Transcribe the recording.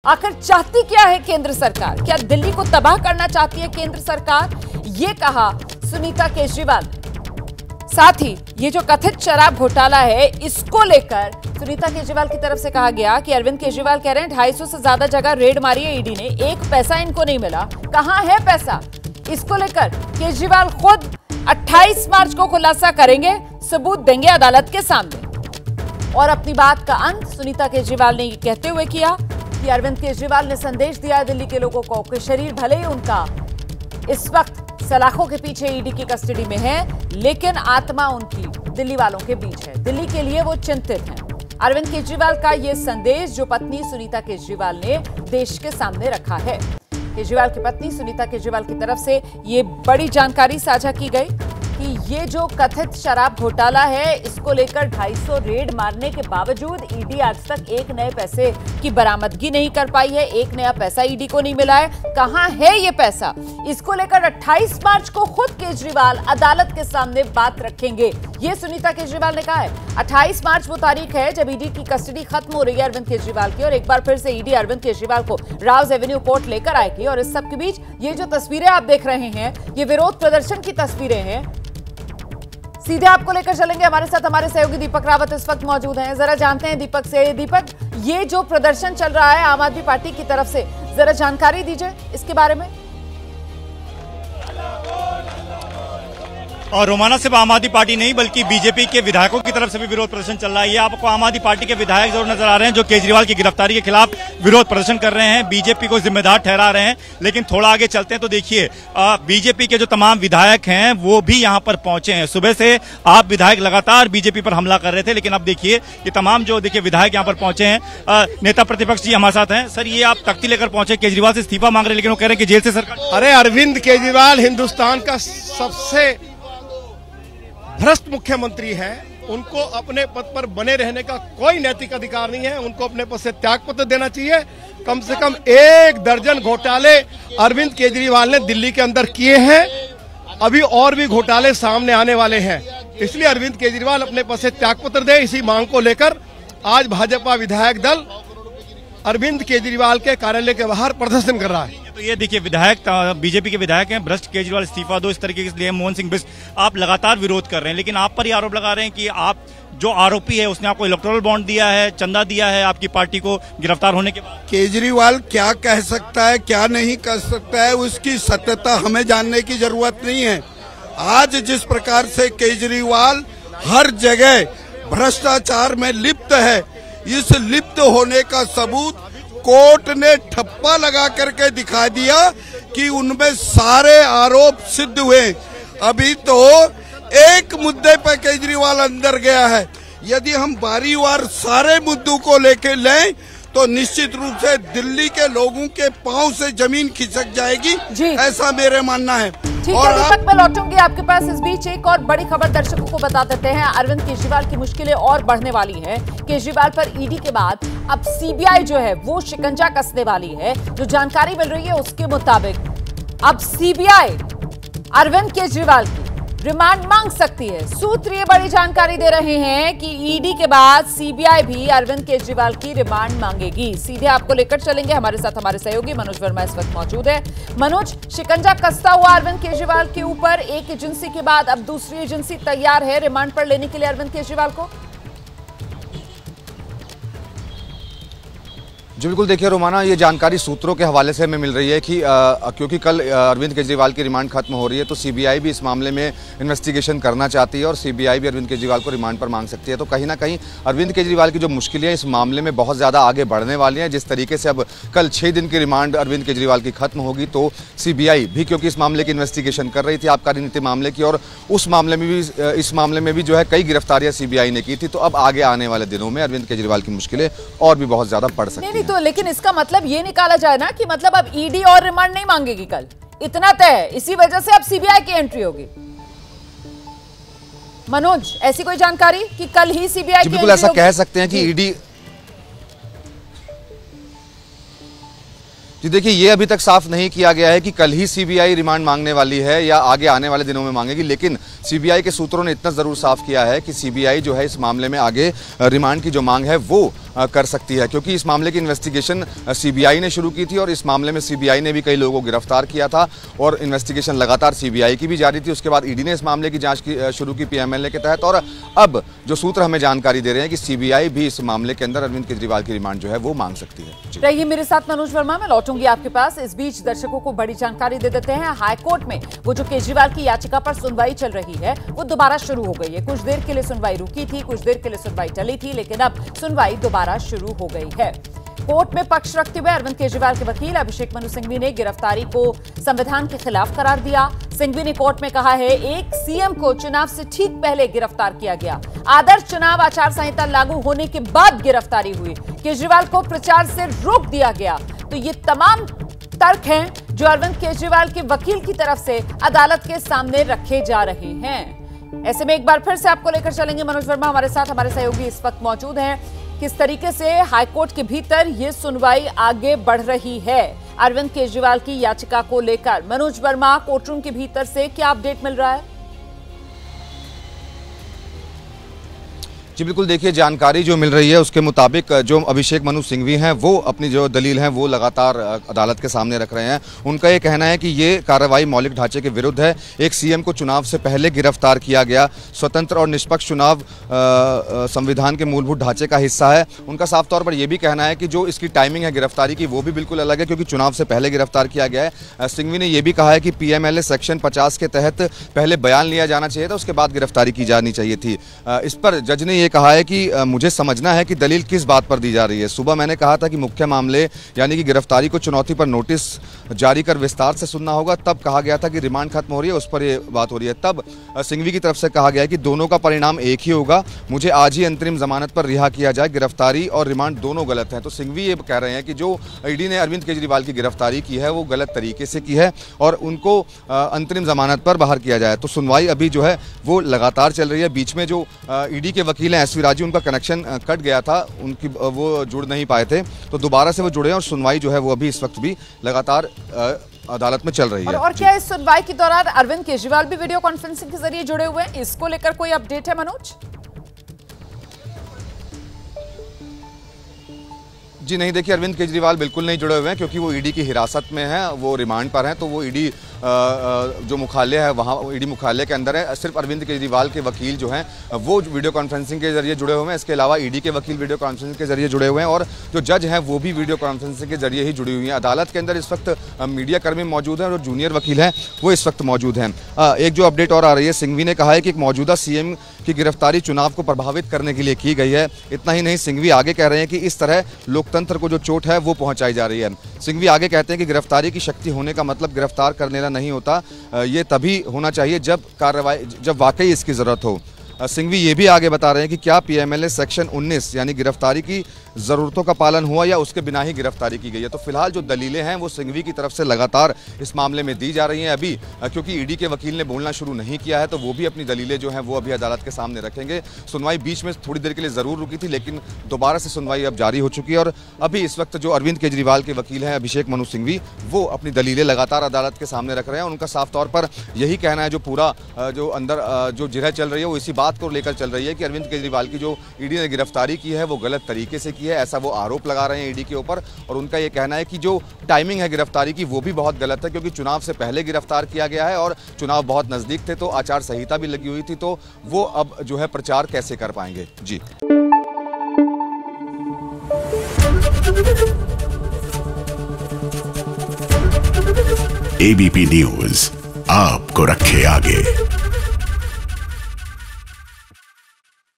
आखिर चाहती क्या है केंद्र सरकार? क्या दिल्ली को तबाह करना चाहती है केंद्र सरकार? ये कहा सुनीता केजरीवाल ने। साथ ही ये जो कथित शराब घोटाला है, इसको लेकर सुनीता केजरीवाल की तरफ से कहा गया कि अरविंद केजरीवाल कह रहे हैं 250 से ज्यादा जगह रेड मारी है ईडी ने, एक पैसा इनको नहीं मिला। कहां है पैसा? इसको लेकर केजरीवाल खुद 28 मार्च को खुलासा करेंगे, सबूत देंगे अदालत के सामने। और अपनी बात का अंत सुनीता केजरीवाल ने कहते हुए किया कि अरविंद केजरीवाल ने संदेश दिया दिल्ली के लोगों को कि शरीर भले ही उनका इस वक्त सलाखों के पीछे ईडी की कस्टडी में है, लेकिन आत्मा उनकी दिल्ली वालों के बीच है। दिल्ली के लिए वो चिंतित हैं। अरविंद केजरीवाल का ये संदेश जो पत्नी सुनीता केजरीवाल ने देश के सामने रखा है। केजरीवाल की पत्नी सुनीता केजरीवाल की तरफ से ये बड़ी जानकारी साझा की गई कि ये जो कथित शराब घोटाला है, इसको लेकर 250 रेड मारने के बावजूद ईडी आज तक एक नए पैसे की बरामदगी नहीं कर पाई है। एक नया पैसा ईडी को नहीं मिला है। कहां है ये पैसा? इसको लेकर 28 मार्च को खुद केजरीवाल अदालत के सामने बात रखेंगे, ये सुनीता केजरीवाल ने कहा है। 28 मार्च वो तारीख है जब ईडी की कस्टडी खत्म हो रही है अरविंद केजरीवाल की, और एक बार फिर से ईडी अरविंद केजरीवाल को राउज एवेन्यू कोर्ट लेकर आएगी। और इस सब के बीच ये जो तस्वीरें आप देख रहे हैं, ये विरोध प्रदर्शन की तस्वीरें हैं। सीधे आपको लेकर चलेंगे, हमारे साथ हमारे सहयोगी दीपक रावत इस वक्त मौजूद हैं। जरा जानते हैं दीपक से। दीपक, ये जो प्रदर्शन चल रहा है आम आदमी पार्टी की तरफ से, जरा जानकारी दीजिए इसके बारे में। और रोमाना सिर्फ आम आदमी पार्टी नहीं बल्कि बीजेपी के विधायकों की तरफ से भी विरोध प्रदर्शन चल रहा है। ये आपको आम आदमी पार्टी के विधायक जरूर नजर आ रहे हैं जो केजरीवाल की गिरफ्तारी के खिलाफ विरोध प्रदर्शन कर रहे हैं, बीजेपी को जिम्मेदार ठहरा रहे हैं। लेकिन थोड़ा आगे चलते हैं तो देखिए बीजेपी के जो तमाम विधायक हैं वो भी यहाँ पर पहुंचे हैं। सुबह से आप विधायक लगातार बीजेपी पर हमला कर रहे थे, लेकिन अब देखिए ये तमाम जो देखिए विधायक यहाँ पर पहुंचे हैं। नेता प्रतिपक्ष जी हमारे साथ हैं। सर, ये आप तख्ती लेकर पहुंचे, केजरीवाल से इस्तीफा मांग रहे हैं, लेकिन वो कह रहे हैं कि जेल से सरकार। अरे, अरविंद केजरीवाल हिंदुस्तान का सबसे भ्रष्ट मुख्यमंत्री है। उनको अपने पद पर बने रहने का कोई नैतिक अधिकार नहीं है। उनको अपने पद से त्यागपत्र देना चाहिए। कम से कम 1 दर्जन घोटाले अरविंद केजरीवाल ने दिल्ली के अंदर किए हैं। अभी और भी घोटाले सामने आने वाले हैं, इसलिए अरविंद केजरीवाल अपने पद से त्यागपत्र दे। इसी मांग को लेकर आज भाजपा विधायक दल अरविंद केजरीवाल के कार्यालय के बाहर प्रदर्शन कर रहा है। तो ये देखिए विधायक बीजेपी के विधायक हैं, भ्रष्ट केजरीवाल इस्तीफा दो, इस तरीके के लिए मनमोहन सिंह बिष्ट आप लगातार विरोध कर रहे हैं। लेकिन आप पर ही आरोप लगा रहे हैं कि आप जो आरोपी है उसने आपको इलेक्टोरल बॉन्ड दिया है, चंदा दिया है आपकी पार्टी को गिरफ्तार होने के बाद। केजरीवाल क्या कह सकता है, क्या नहीं कर सकता है, उसकी सत्यता हमें जानने की जरूरत नहीं है। आज जिस प्रकार से केजरीवाल हर जगह भ्रष्टाचार में लिप्त है, इस लिप्त होने का सबूत कोर्ट ने ठप्पा लगा करके दिखा दिया कि उनमें सारे आरोप सिद्ध हुए। अभी तो एक मुद्दे पर केजरीवाल अंदर गया है। यदि हम बारीवार सारे मुद्दों को लेकर लें तो निश्चित रूप से दिल्ली के लोगों के पांव से जमीन खिसक जाएगी, ऐसा मेरे मानना है। ठीक है दीपक, मैं लौटूंगी आपके पास। इस बीच एक और बड़ी खबर दर्शकों को बता देते हैं। अरविंद केजरीवाल की मुश्किलें और बढ़ने वाली हैं। केजरीवाल पर ईडी के बाद अब सीबीआई जो है वो शिकंजा कसने वाली है। जो जानकारी मिल रही है उसके मुताबिक अब सीबीआई अरविंद केजरीवाल की रिमांड मांग सकती है। सूत्र ये बड़ी जानकारी दे रहे हैं कि ईडी के बाद सीबीआई भी अरविंद केजरीवाल की रिमांड मांगेगी। सीधे आपको लेकर चलेंगे, हमारे साथ हमारे सहयोगी मनोज वर्मा इस वक्त मौजूद है। मनोज, शिकंजा कसता हुआ अरविंद केजरीवाल के ऊपर एक एजेंसी के बाद अब दूसरी एजेंसी तैयार है रिमांड पर लेने के लिए अरविंद केजरीवाल को। जी बिल्कुल, देखिए रोमाना, ये जानकारी सूत्रों के हवाले से हमें मिल रही है कि क्योंकि कल अरविंद केजरीवाल की रिमांड खत्म हो रही है तो सीबीआई भी इस मामले में इन्वेस्टिगेशन करना चाहती है और सीबीआई भी अरविंद केजरीवाल को रिमांड पर मांग सकती है। तो कहीं ना कहीं अरविंद केजरीवाल की जो मुश्किलें इस मामले में बहुत ज़्यादा आगे बढ़ने वाली हैं। जिस तरीके से अब कल 6 दिन की रिमांड अरविंद केजरीवाल की खत्म होगी तो सीबीआई भी, क्योंकि इस मामले की इन्वेस्टिगेशन कर रही थी आबकारी नीति मामले की, और उस मामले में भी इस मामले में भी जो है कई गिरफ्तारियां सीबीआई ने की थी। तो अब आगे आने वाले दिनों में अरविंद केजरीवाल की मुश्किलें और भी बहुत ज़्यादा बढ़ सकती हैं। तो लेकिन इसका मतलब ये निकाला जाए ना कि मतलब अब ईडी और रिमांड नहीं मांगेगी कल, इतना तय है। इसी वजह से अब सीबीआई की एंट्री होगी। मनोज, ऐसी कोई जानकारी कि कल ही सीबीआई की? बिल्कुल ऐसा कह सकते हैं कि ईडी जी देखिए, ये अभी तक साफ नहीं किया गया है कि कल ही सीबीआई रिमांड मांगने वाली है या आगे आने वाले दिनों में मांगेगी, लेकिन सीबीआई के सूत्रों ने इतना जरूर साफ किया है कि सीबीआई जो है इस मामले में आगे रिमांड की जो मांग है वो कर सकती है, क्योंकि इस मामले की इन्वेस्टिगेशन सीबीआई ने शुरू की थी और इस मामले में सीबीआई ने भी कई लोगों को गिरफ्तार किया था और इन्वेस्टिगेशन लगातार सीबीआई की भी जारी थी। उसके बाद ईडी ने इस मामले की जांच शुरू की पीएमएलए के तहत, और अब जो सूत्र हमें जानकारी दे रहे हैं कि सीबीआई भी इस मामले के अंदर अरविंद केजरीवाल की रिमांड जो है वो मांग सकती है। रहिए मेरे साथ मनोज वर्मा, मैं लौटूंगी आपके पास। इस बीच दर्शकों को बड़ी जानकारी दे देते हैं। हाईकोर्ट में वो जो केजरीवाल की याचिका पर सुनवाई चल रही है वो दोबारा शुरू हो गई है। कुछ देर के लिए सुनवाई रुकी थी, कुछ देर के लिए सुनवाई चली थी, लेकिन अब सुनवाई दोबारा शुरू हो गई है। कोर्ट में पक्ष रखते हुए अरविंद केजरीवाल के वकील अभिषेक मनु सिंघवी ने गिरफ्तारी को संविधान के खिलाफ करार दिया। सिंघवी ने कोर्ट में कहा है, एक सीएम को चुनाव से ठीक पहले गिरफ्तार किया गया। आदर्श चुनाव आचार संहिता लागू होने के बाद गिरफ्तारी हुई। केजरीवाल को प्रचार से रोक दिया गया। तो ये तमाम तर्क हैं जो अरविंद केजरीवाल के वकील की तरफ से अदालत के सामने रखे जा रहे हैं। ऐसे में एक बार फिर से आपको लेकर चलेंगे मनोज वर्मा हमारे साथ, हमारे सहयोगी इस वक्त मौजूद हैं। किस तरीके से हाईकोर्ट के भीतर ये सुनवाई आगे बढ़ रही है अरविंद केजरीवाल की याचिका को लेकर? मनोज वर्मा, कोर्टरूम के भीतर से क्या अपडेट मिल रहा है? जी बिल्कुल, देखिए जानकारी जो मिल रही है उसके मुताबिक जो अभिषेक मनु सिंघवी हैं वो अपनी जो दलील है वो लगातार अदालत के सामने रख रहे हैं। उनका ये कहना है कि ये कार्रवाई मौलिक ढांचे के विरुद्ध है। एक सीएम को चुनाव से पहले गिरफ्तार किया गया। स्वतंत्र और निष्पक्ष चुनाव संविधान के मूलभूत ढांचे का हिस्सा है। उनका साफ तौर पर यह भी कहना है कि जो इसकी टाइमिंग है गिरफ्तारी की वो भी बिल्कुल अलग है, क्योंकि चुनाव से पहले गिरफ्तार किया गया है। सिंघवी ने यह भी कहा है कि पीएमएलए सेक्शन 50 के तहत पहले बयान लिया जाना चाहिए था, उसके बाद गिरफ्तारी की जानी चाहिए थी। इस पर जज ने कहा है कि मुझे समझना है कि दलील किस बात पर दी जा रही है। सुबह मैंने कहा था कि मुख्य मामले यानी कि गिरफ्तारी को चुनौती पर नोटिस जारी कर विस्तार से सुनना होगा, तब कहा गया था कि रिमांड खत्म हो रही है, उस पर ये बात हो रही है। तब सिंघवी की तरफ से कहा गया है कि दोनों का परिणाम एक ही होगा, मुझे आज ही अंतरिम जमानत पर रिहा किया जाए, गिरफ्तारी और रिमांड दोनों गलत हैं। तो सिंघवी ये कह रहे हैं कि जो ईडी ने अरविंद केजरीवाल की गिरफ्तारी की है वो गलत तरीके से की है और उनको अंतरिम जमानत पर बाहर किया जाए। तो सुनवाई अभी जो है वो लगातार चल रही है। बीच में जो ईडी के वकील हैं एसवी राजू, उनका कनेक्शन कट गया था, उनकी वो जुड़ नहीं पाए थे, तो दोबारा से वो जुड़े हैं और सुनवाई जो है वो अभी इस वक्त भी लगातार अदालत में चल रही है। और क्या इस सुनवाई के दौरान अरविंद केजरीवाल भी वीडियो कॉन्फ्रेंसिंग के जरिए जुड़े हुए हैं? इसको लेकर कोई अपडेट है मनोज? जी नहीं, देखिए अरविंद केजरीवाल बिल्कुल नहीं जुड़े हुए हैं, क्योंकि वो ईडी की हिरासत में हैं, वो रिमांड पर हैं। तो वो ईडी जो मुख्यालय है वहाँ ईडी मुख्यालय के अंदर है। सिर्फ अरविंद केजरीवाल के वकील जो हैं वो वीडियो कॉन्फ्रेंसिंग के जरिए जुड़े हुए हैं। इसके अलावा ईडी के वकील वीडियो कॉन्फ्रेंसिंग के जरिए जुड़े हुए हैं और जो जज हैं वो भी वीडियो कॉन्फ्रेंसिंग के जरिए ही जुड़ी हुई हैं। अदालत के अंदर इस वक्त मीडिया कर्मी मौजूद हैं और जूनियर वकील हैं वो इस वक्त मौजूद हैं। एक जो अपडेट और आ रही है, सिंघवी ने कहा है कि एक मौजूदा सीएम की गिरफ्तारी चुनाव को प्रभावित करने के लिए की गई है। इतना ही नहीं, सिंघवी आगे कह रहे हैं कि इस तरह लोकतंत्र को जो चोट है वो पहुंचाई जा रही है। सिंघवी आगे कहते हैं कि गिरफ्तारी की शक्ति होने का मतलब गिरफ्तार कर लेना नहीं होता, ये तभी होना चाहिए जब वाकई इसकी जरूरत हो। सिंघवी ये भी आगे बता रहे हैं कि क्या पीएमएलए सेक्शन 19 यानी गिरफ्तारी की ज़रूरतों का पालन हुआ या उसके बिना ही गिरफ्तारी की गई है। तो फिलहाल जो दलीलें हैं वो सिंघवी की तरफ से लगातार इस मामले में दी जा रही हैं। अभी क्योंकि ईडी के वकील ने बोलना शुरू नहीं किया है तो वो भी अपनी दलीलें जो हैं वो अभी अदालत के सामने रखेंगे। सुनवाई बीच में थोड़ी देर के लिए ज़रूर रुकी थी, लेकिन दोबारा से सुनवाई अब जारी हो चुकी है और अभी इस वक्त जो अरविंद केजरीवाल के वकील हैं अभिषेक मनु सिंघवी, वो अपनी दलीलें लगातार अदालत के सामने रख रहे हैं। उनका साफ तौर पर यही कहना है, जो पूरा जो अंदर जो जिरह चल रही है वो इसी बात को लेकर चल रही है कि अरविंद केजरीवाल की जो ईडी ने गिरफ्तारी की है वो गलत तरीके से की है, ऐसा वो आरोप लगा रहे हैं ईडी के ऊपर। और उनका ये कहना है कि जो टाइमिंग है गिरफ्तारी की वो भी बहुत गलत है, क्योंकि चुनाव से पहले गिरफ्तार किया गया है और चुनाव बहुत नजदीक थे तो आचार संहिता भी लगी हुई थी, तो वो अब जो है प्रचार कैसे कर पाएंगे। जी एबीपी न्यूज आपको रखे आगे।